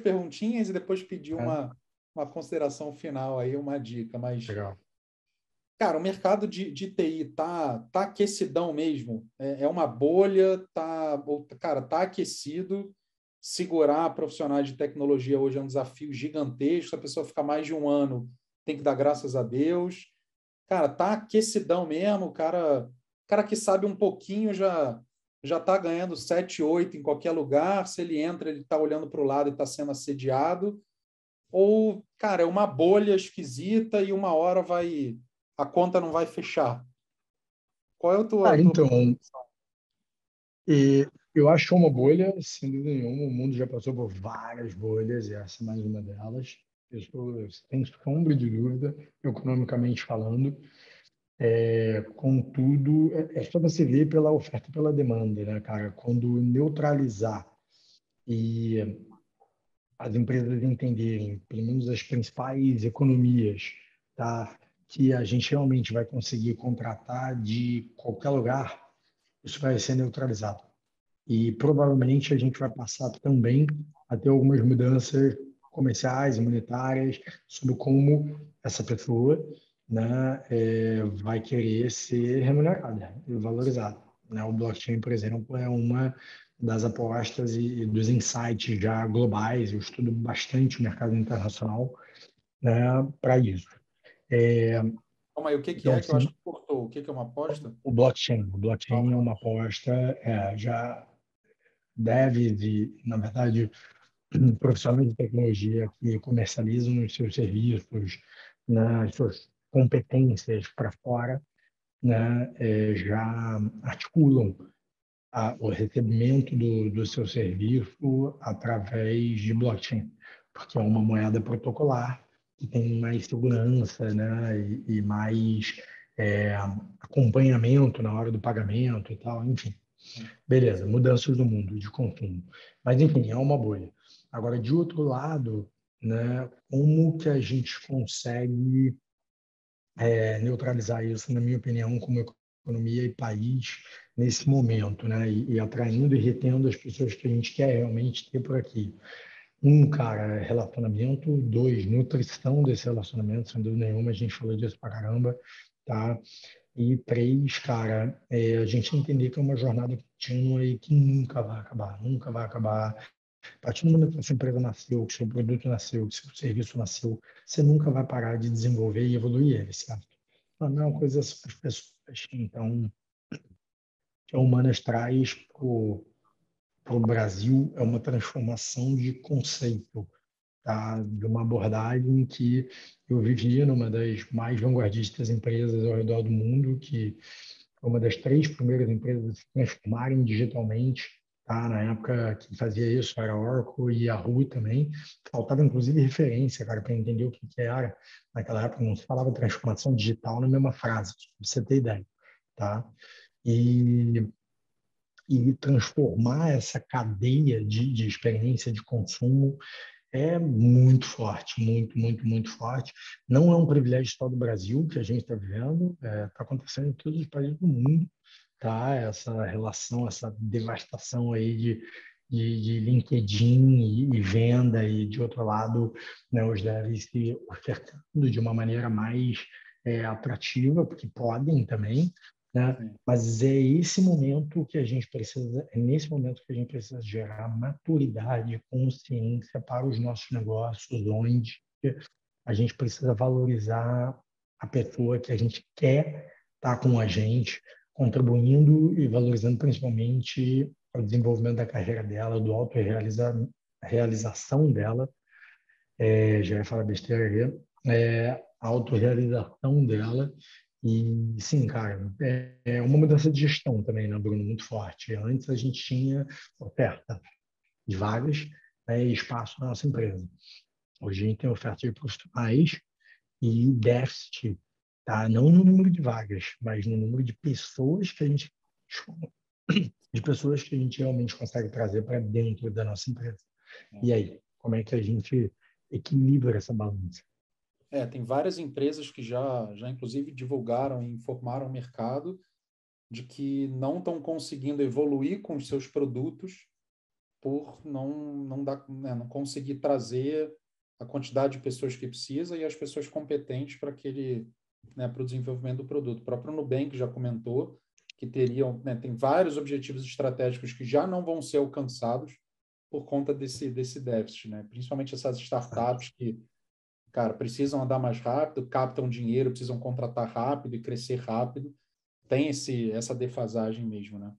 perguntinhas e depois pedir Né? uma consideração final aí, uma dica. Mas, Legal. cara, o mercado de TI tá aquecidão mesmo. É uma bolha, cara, tá aquecido. Segurar profissionais de tecnologia hoje é um desafio gigantesco. Se a pessoa ficar mais de um ano, tem que dar graças a Deus. Cara, tá aquecidão mesmo, o cara que sabe um pouquinho já tá ganhando 7, 8 em qualquer lugar. Se ele entra, ele tá olhando para o lado e está sendo assediado. Ou, cara, é uma bolha esquisita e uma hora a conta não vai fechar. Qual é a tua Então, percepção? eu acho que é uma bolha, sem dúvida nenhuma. O mundo já passou por várias bolhas e essa é mais uma delas. Isso sem sombra de dúvida, economicamente falando. Contudo, é só você ver pela oferta e pela demanda, né, cara? Quando neutralizar e as empresas entenderem, pelo menos as principais economias, tá, que a gente realmente vai conseguir contratar de qualquer lugar, isso vai ser neutralizado. E provavelmente a gente vai passar também a ter algumas mudanças comerciais e monetárias sobre como essa pessoa, né, vai querer ser remunerada e valorizada. Né? O blockchain, por exemplo, é uma das apostas e dos insights já globais. Eu estudo bastante o mercado internacional, né, para isso. É, Calma aí, o que que então, é que eu acho sim, que cortou? O que que é uma aposta? o blockchain é uma aposta já devs e, na verdade, profissionais de tecnologia que comercializam os seus serviços, né, as suas competências para fora, né, já articulam o recebimento do seu serviço através de blockchain, porque é uma moeda protocolar que tem mais segurança, né, e mais acompanhamento na hora do pagamento e tal, enfim. Beleza, mudanças do mundo de consumo. Mas, enfim, é uma bolha. Agora, de outro lado, né, como que a gente consegue neutralizar isso, na minha opinião, como economia e país nesse momento, né, e atraindo e retendo as pessoas que a gente quer realmente ter por aqui? Um, cara, relacionamento. Dois, nutrição desse relacionamento, sem dúvida nenhuma, a gente falou disso pra caramba, tá? E três, cara, a gente entender que é uma jornada contínua e que nunca vai acabar, nunca vai acabar. A partir do momento que a sua empresa nasceu, que o seu produto nasceu, que o seu serviço nasceu, você nunca vai parar de desenvolver e evoluir ele, certo? A mesma coisa para as pessoas. Então, o que a Humanas traz para o Brasil é uma transformação de conceito, tá? De uma abordagem que eu vivi numa das mais vanguardistas empresas ao redor do mundo, que foi uma das três primeiras empresas a se transformarem digitalmente. Tá? Na época que fazia isso era a Oracle e a Yahoo também. Faltava, inclusive, referência, cara, para entender o que era. Naquela época não se falava transformação digital na mesma frase, pra você ter ideia. Tá? E, e transformar essa cadeia de experiência de consumo é muito forte, muito, muito, muito forte. Não é um privilégio só do Brasil que a gente está vivendo, está acontecendo em todos os países do mundo, tá? Essa relação, essa devastação aí de LinkedIn e venda, e de outro lado, né, os devs se ofertando de uma maneira mais atrativa, porque podem também, né? Sim. Mas é esse momento que a gente precisa, é nesse momento que a gente precisa gerar maturidade, consciência para os nossos negócios, onde a gente precisa valorizar a pessoa que a gente quer estar com a gente, contribuindo e valorizando principalmente o desenvolvimento da carreira dela, do autorrealização dela, já ia falar besteira aí, a autorrealização dela. E sim, cara, é uma mudança de gestão também, né, Bruno, muito forte. Antes a gente tinha oferta de vagas, né, e espaço na nossa empresa. Hoje a gente tem oferta de profissionais e déficit, tá? Não no número de vagas, mas no número de pessoas que a gente realmente consegue trazer para dentro da nossa empresa. E aí, como é que a gente equilibra essa balança? Tem várias empresas que já inclusive divulgaram e informaram o mercado de que não estão conseguindo evoluir com os seus produtos por não conseguir trazer a quantidade de pessoas que precisa e as pessoas competentes para para o desenvolvimento do produto. O próprio Nubank já comentou que tem vários objetivos estratégicos que já não vão ser alcançados por conta desse déficit, né? Principalmente essas startups que, cara, precisam andar mais rápido, captam dinheiro, precisam contratar rápido e crescer rápido. Tem essa defasagem mesmo, né?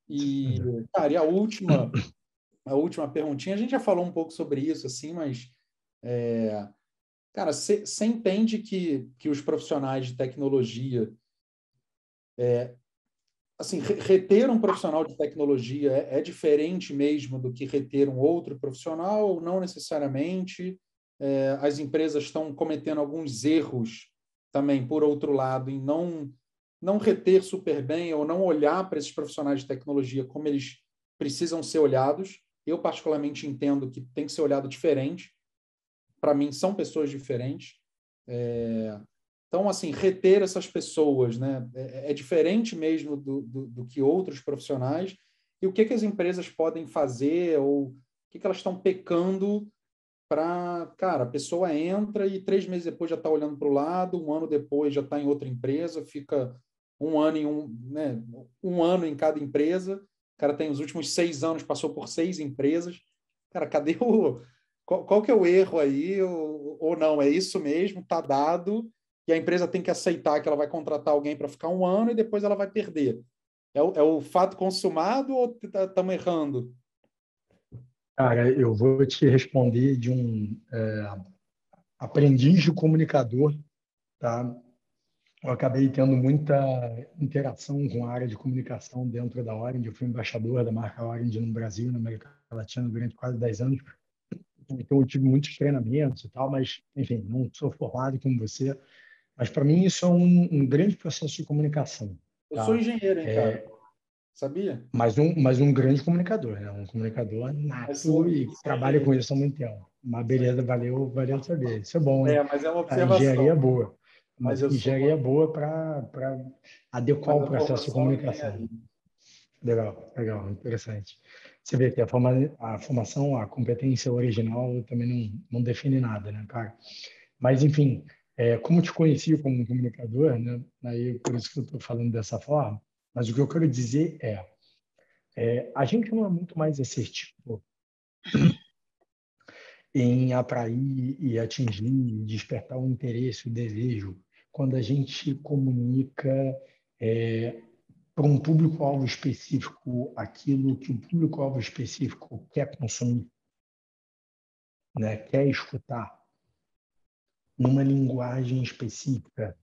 E, cara, e a última perguntinha, a gente já falou um pouco sobre isso, assim, mas, cara, você entende que os profissionais de tecnologia, assim, reter um profissional de tecnologia é diferente mesmo do que reter um outro profissional, ou não necessariamente? As empresas estão cometendo alguns erros também, por outro lado, em não reter super bem ou não olhar para esses profissionais de tecnologia como eles precisam ser olhados. Eu, particularmente, entendo que tem que ser olhado diferente. Para mim, são pessoas diferentes. Então, assim, reter essas pessoas, né, é diferente mesmo do que outros profissionais. E o que as empresas podem fazer ou o que elas estão pecando para, cara, a pessoa entra e 3 meses depois já está olhando para o lado, um ano depois já está em outra empresa, fica um ano em cada empresa. O cara tem os últimos 6 anos, passou por 6 empresas. Cara, cadê qual que é o erro aí? Ou não, é isso mesmo, está dado, e a empresa tem que aceitar que ela vai contratar alguém para ficar um ano e depois ela vai perder. É o fato consumado ou estamos errando? Cara, eu vou te responder de um aprendiz de comunicador, tá? Eu acabei tendo muita interação com a área de comunicação dentro da Orange. Eu fui embaixador da marca Orange no Brasil e na América Latina durante quase 10 anos. Então, eu tive muitos treinamentos e tal, mas, enfim, não sou formado como você. Mas, para mim, isso é um grande processo de comunicação, Eu sou tá? engenheiro, hein, cara? É, Sabia? mas um grande comunicador, né? Um comunicador Mas nato sou, e sou trabalha com engenheiro. isso há muito tempo. Mas Sou beleza, engenheiro. valeu saber. Isso é bom, hein? Mas é uma A engenharia observação. é boa. Mas Mas eu engenharia é sou. boa para adequar Mas o a processo de formação é comunicação. engenharia. Legal, legal, interessante. Você vê que a formação, a competência original também não define nada, né, cara? Mas, enfim, como eu te conheci como um comunicador, né, aí por isso que eu estou falando dessa forma, mas o que eu quero dizer a gente não é muito mais assertivo em atrair e atingir, e despertar o interesse, o desejo, quando a gente comunica para um público-alvo específico aquilo que o público-alvo específico quer consumir, né? Quer escutar, numa linguagem específica,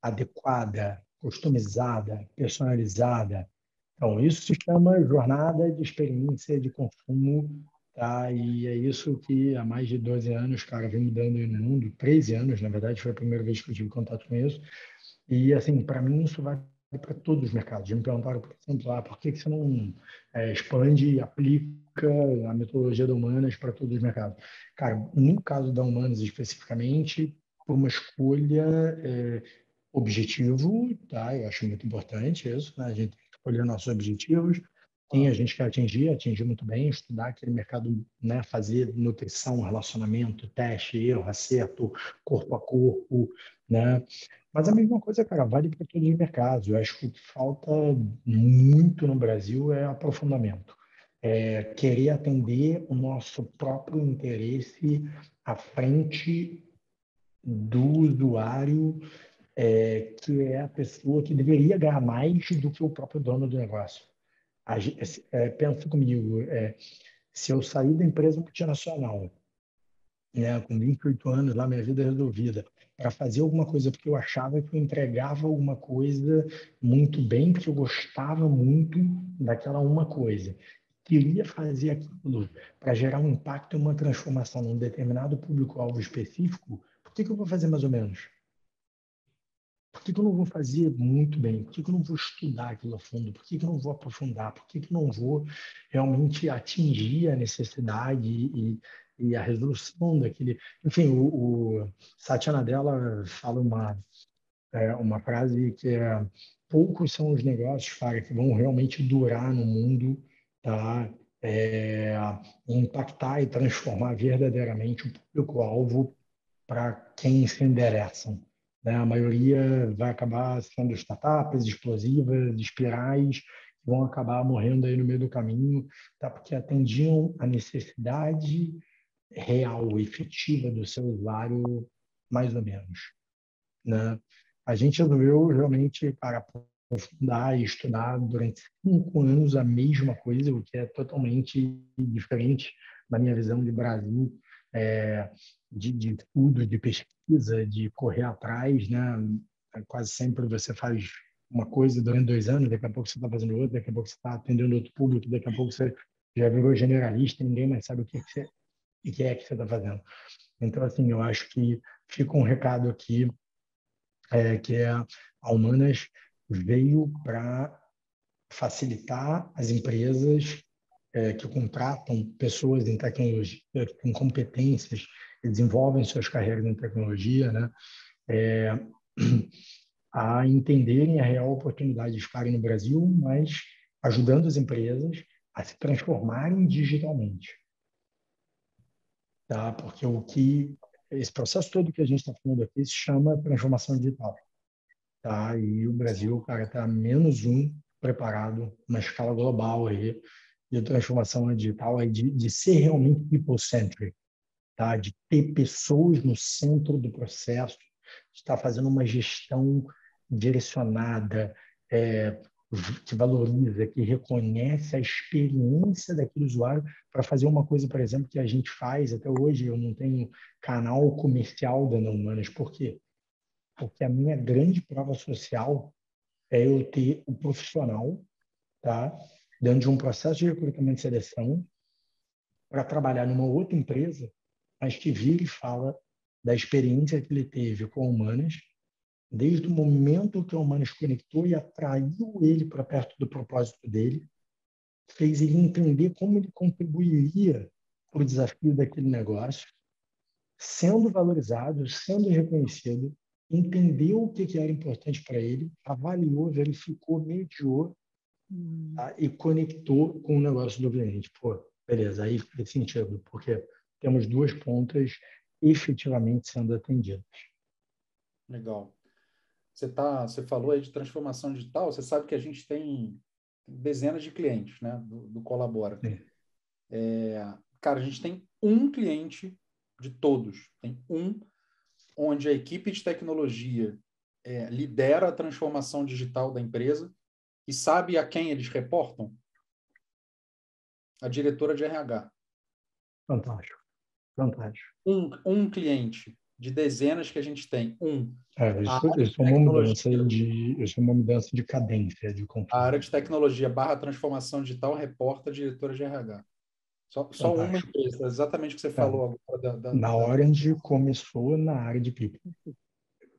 adequada, customizada, personalizada. Então, isso se chama jornada de experiência de consumo, tá? E é isso que há mais de 12 anos, cara, vem mudando no mundo, 13 anos, na verdade, foi a primeira vez que eu tive contato com isso. E, assim, para mim, isso vale para todos os mercados. Já me perguntaram, por exemplo, por que você não expande e aplica a metodologia da Humanas para todos os mercados? Cara, no caso da Humanas especificamente, por uma escolha objetivo, tá? Eu acho muito importante isso, né? A gente tem que escolher nossos objetivos, quem a Ah, gente quer atingir muito bem, estudar aquele mercado, né? Fazer nutrição, relacionamento, teste, erro, acerto, corpo a corpo, né? Mas a mesma coisa, cara, vale para todos os mercados. Eu acho que o que falta muito no Brasil é aprofundamento. Querer atender o nosso próprio interesse à frente do usuário, que é a pessoa que deveria ganhar mais do que o próprio dono do negócio. Pensa comigo, se eu sair da empresa multinacional, né, com 28 anos, lá minha vida é resolvida, para fazer alguma coisa porque eu achava que eu entregava alguma coisa muito bem, porque eu gostava muito daquela uma coisa. Queria fazer aquilo para gerar um impacto e uma transformação num determinado público-alvo específico, Por que eu vou fazer mais ou menos? Por que eu não vou fazer muito bem? Por que eu não vou estudar aquilo a fundo? Por que eu não vou aprofundar? Por que eu não vou realmente atingir a necessidade e a resolução daquele... Enfim, o Satya Nadella fala uma frase que é: poucos são os negócios, cara, que vão realmente durar no mundo, tá? É, impactar e transformar verdadeiramente o público-alvo para quem se endereçam, né? A maioria vai acabar sendo startups explosivas, espirais, que vão acabar morrendo aí no meio do caminho, tá? Porque atendiam a necessidade real, efetiva do seu usuário, mais ou menos, né? A gente resolveu realmente para aprofundar e estudar durante 5 anos a mesma coisa, o que é totalmente diferente na minha visão de Brasil, é, de estudo, de pesquisa, de correr atrás, né? Quase sempre você faz uma coisa durante 2 anos, daqui a pouco você está fazendo outra, daqui a pouco você está atendendo outro público, daqui a pouco você já virou generalista, ninguém mais sabe o que é que você está fazendo. Então, assim, eu acho que fica um recado aqui, que é a Humanas veio para facilitar as empresas que contratam pessoas em tecnologia, com competências, que desenvolvem suas carreiras em tecnologia, né? É, a entenderem a real oportunidade de estarem no Brasil, mas ajudando as empresas a se transformarem digitalmente, tá? Porque esse processo todo que a gente está falando aqui se chama transformação digital, tá? E o Brasil, cara, está menos um preparado na escala global aí de transformação digital, aí de ser realmente people-centric, tá? De ter pessoas no centro do processo, de estar fazendo uma gestão direcionada, que valoriza, que reconhece a experiência daquele usuário para fazer uma coisa, por exemplo, que a gente faz até hoje. Eu não tenho canal comercial da Não Humanas. Por quê? Porque a minha grande prova social é eu ter o profissional, tá, dentro de um processo de recrutamento e seleção para trabalhar numa outra empresa, mas que vira e fala da experiência que ele teve com Humanas, desde o momento que o Humanas conectou e atraiu ele para perto do propósito dele, fez ele entender como ele contribuiria para o desafio daquele negócio, sendo valorizado, sendo reconhecido, entendeu o que era importante para ele, avaliou, verificou, mediou, tá? E conectou com o negócio do cliente. Pô, beleza, aí faz sentido, porque temos duas pontas efetivamente sendo atendidas. Legal. Você falou aí de transformação digital, você sabe que a gente tem dezenas de clientes, né, do Colabora. Sim. Cara, a gente tem um cliente de todos, tem um onde a equipe de tecnologia lidera a transformação digital da empresa e sabe a quem eles reportam? A diretora de RH. Fantástico, fantástico. Um cliente de dezenas que a gente tem. A área de Isso é uma mudança tecnologia, de cadência, de a controle. área de tecnologia barra transformação digital reporta a diretora de RH. Só uma Fantástico. empresa, exatamente o que você É, falou agora na Orange começou na área de people.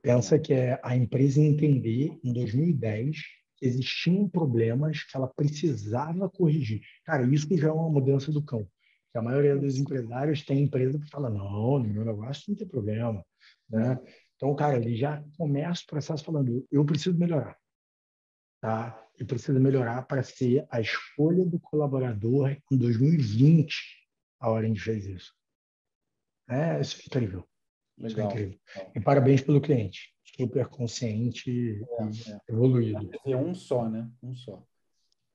Pensa que é a empresa entender, em 2010, que existiam problemas que ela precisava corrigir. Cara, isso já é uma mudança do cão. Que a maioria dos empresários tem empresa que fala: não, no meu negócio não tem problema, né? Então, cara, ele já começa o processo falando: eu preciso melhorar, tá? Eu preciso melhorar para ser a escolha do colaborador em 2020. A Orange fez isso. Isso é incrível. Isso é Legal. incrível. E parabéns pelo cliente. Super consciente e evoluído. É um só, né? Um só.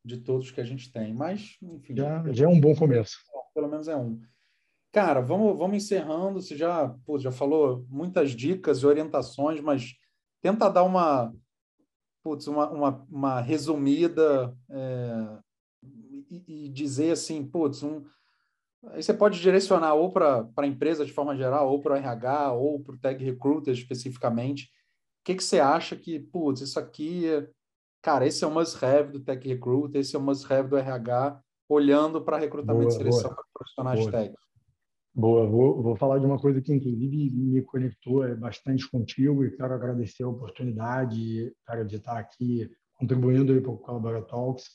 De todos que a gente tem. Mas, enfim, Já é um bom começo. pelo menos é um. Cara, vamos encerrando. Você já falou muitas dicas e orientações, mas tenta dar uma resumida e dizer assim, aí você pode direcionar ou para a empresa de forma geral, ou para o RH, ou para o Tag Recruiter especificamente. O que você acha que, isso aqui, cara, esse é o must-have do Tech Recruiter, esse é o must-have do RH, olhando para recrutamento e Boa, seleção boa, para profissionais boa. técnicos? Boa, vou falar de uma coisa que, inclusive, me conectou bastante contigo e quero agradecer a oportunidade, cara, de estar aqui contribuindo aí para o Colabora Talks,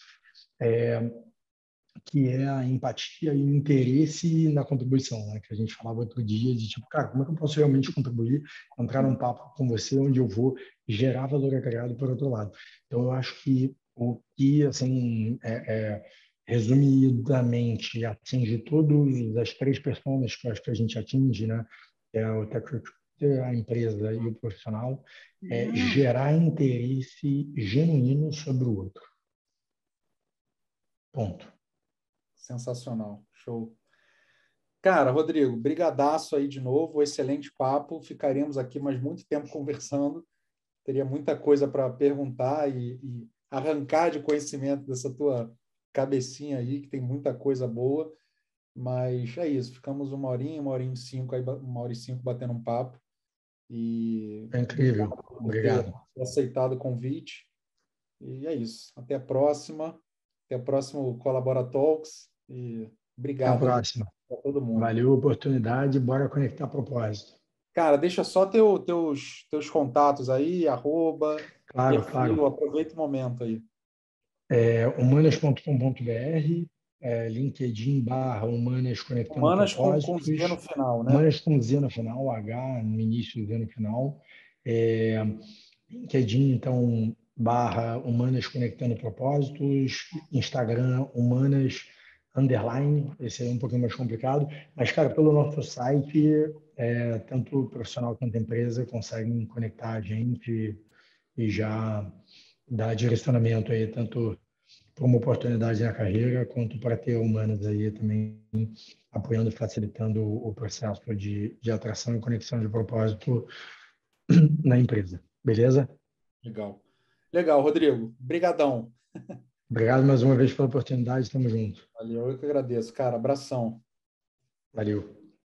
que é a empatia e o interesse na contribuição, né? Que a gente falava outro dia de tipo, cara, como é que eu posso realmente contribuir, entrar num papo com você onde eu vou gerar valor agregado por outro lado. Então, eu acho que o que, assim, resumidamente, atinge todas as três pessoas que eu acho que a gente atinge, né? É o tech, a empresa e o profissional, é gerar interesse genuíno sobre o outro. Ponto. Sensacional. Show. Cara, Rodrigo, brigadaço aí de novo, excelente papo. Ficaremos aqui mais muito tempo conversando. Teria muita coisa para perguntar e arrancar de conhecimento dessa tua cabecinha aí, que tem muita coisa boa. Mas é isso, ficamos uma horinha e cinco, aí, 1h05 batendo um papo. E É incrível. obrigado por ter Obrigado. aceitado o convite. E é isso. Até a próxima. Até o próximo Colabora Talks. E Até a obrigado aí próxima. para todo mundo. Valeu a oportunidade, bora conectar propósito. Cara, deixa só teus contatos aí, arroba, Claro, perfil, claro. aproveita o momento aí. Humanas.com.br, LinkedIn /Humanas Conectando Humanas com Z no Propósitos, final, né? Humanas com Z no final, H no início, Z no final. LinkedIn, então, /Humanas Conectando Propósitos, Instagram, Humanas _, esse aí é um pouquinho mais complicado, mas, cara, pelo nosso site, tanto o profissional quanto a empresa conseguem conectar a gente e já dar direcionamento aí, tanto para uma oportunidade na carreira, quanto para ter humanas aí também apoiando e facilitando o processo de atração e conexão de propósito na empresa. Beleza? Legal. Legal, Rodrigo. Brigadão. Obrigado mais uma vez pela oportunidade. Estamos juntos. Valeu, eu que agradeço, cara. Abração. Valeu.